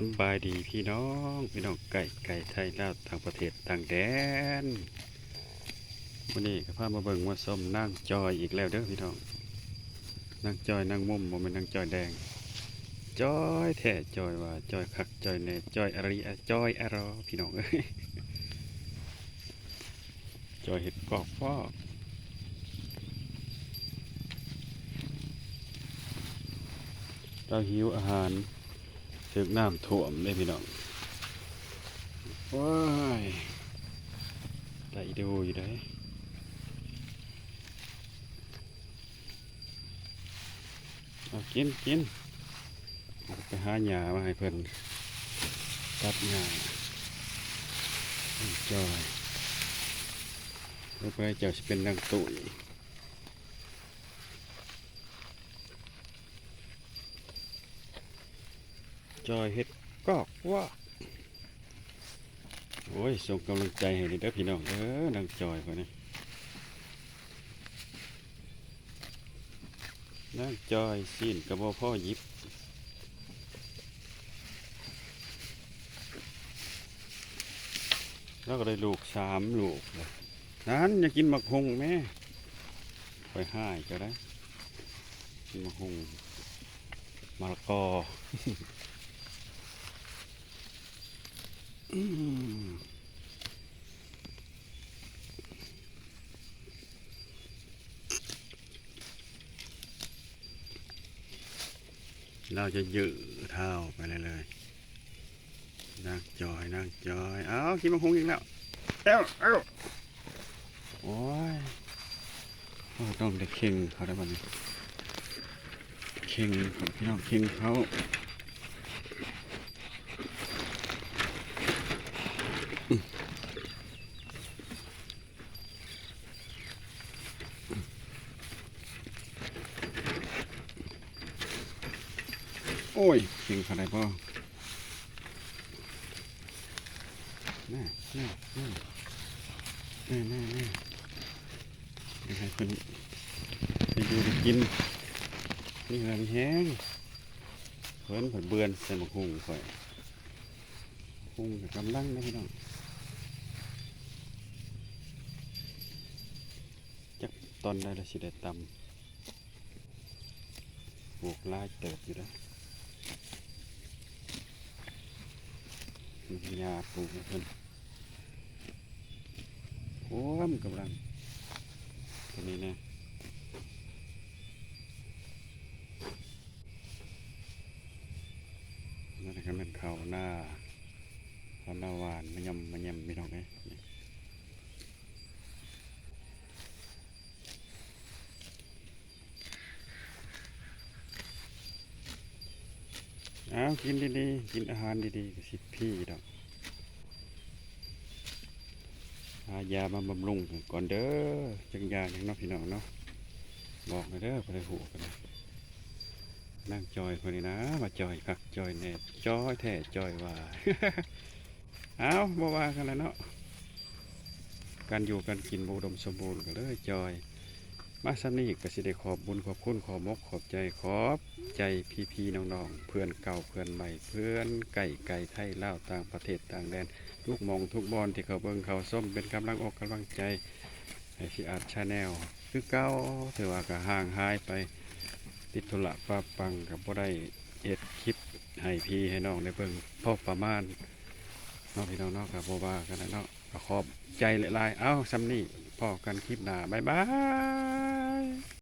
สบายดีพี่น้องไก่ไทยลาวต่างประเทศต่างแดนวันนี้ก็พามาเบิ่งมาส้มนั่งจอยอีกแล้วเด้อพี่น้องนั่งจอยนั่งมุมบ่แม่นนั่งจอยแดงจอยแท้จอยว่าจอยคักจอยแน่จอยอะไรอะจอยอะรอพี่น้องเอ้ยจอยเห็ดกอกฟอกเราหิวอาหารถึงน้ำท่วมเลยพี่น้องว้ายได้ดูอยู่ได้เอากินไปหาหญ้ามาให้เพิ่นตัดหญ้าจอยแล้วไปเจ้าสิเป็นนางตุ๋ยจอยเฮ็ดกอกว่าโอ้ยส่งกำลังใจให้เด้อพี่น้องนางจอยคนนี้นางจอยสิ้นกระบอกพ่อยิบแล้วก็ได้ลูก3 ลูกเลยนั้นอยากกินหมักฮุงแม่ไปให้ก็ได้กินหมักฮุงมะละกอเราจะยืดเท้าไปเลยนั่งจอยเอากินมะฮุงอีกแล้วเอ้าโอ้ยต้องได้เข่งเขาได้บ้างเข่งพี่น้องเข่งเขาโอ้ยเข่งเขาได้ป่ะน่าให้คนไปดูไปกินนี่อะไรแห้งเพิ่นเบื่อใส่หมกหุ่งค่อยหุ่งกำลังนะพี่น้องจักตอนได้ละสิได้ตำปลูกลายเติบอยู่แล้วมียาปลูกเพิ่นโอ้มกำลังตัวนี้นะนั่นก็เป็นข้าวหน้าหวานมะยำพี่น้องเลยเอากินดีๆกินอาหารดีๆกับสิพี่ดอกหายามาบำรุงก่อนเด้อจังยาอย่างน้องพี่น้องเนาะบอกเลยเด้อไปเลยหูกันนั่งจอยคนนี้นะมาจอยคักจอยแน่จอยแท้จอยว่า เอาบ่ว่ากันแล้วเนาะการอยู่กันกินบูดมสมบูรณ์กันเลยจอยมาสนี่ก็สิได้ขอบบุญขอบคุณขอมกขอบใจพี่น้องๆเพื่อนเก่าเพื่อนใหม่เพื่อนไก่ไทยลาวต่างประเทศต่างแดนทุกมองทุกบอลที่เขาเบิ่งเขาส้มเป็นกำลังอกกำลังใจให้พี่อาร์ตชาแนลคือเก่าถือว่าก็ห่างหายไปติดธุระปะปังกับบ่ได้เอ็ดคลิปให้พี่ให้น้องได้เบิ่งพอประมาณน้องพี่น้องเนาะกับโบว่ากันนะเนาะขอบใจหลายๆเอ้าซ้ำนี่พอกันคลิปหน้าบ๊ายบาย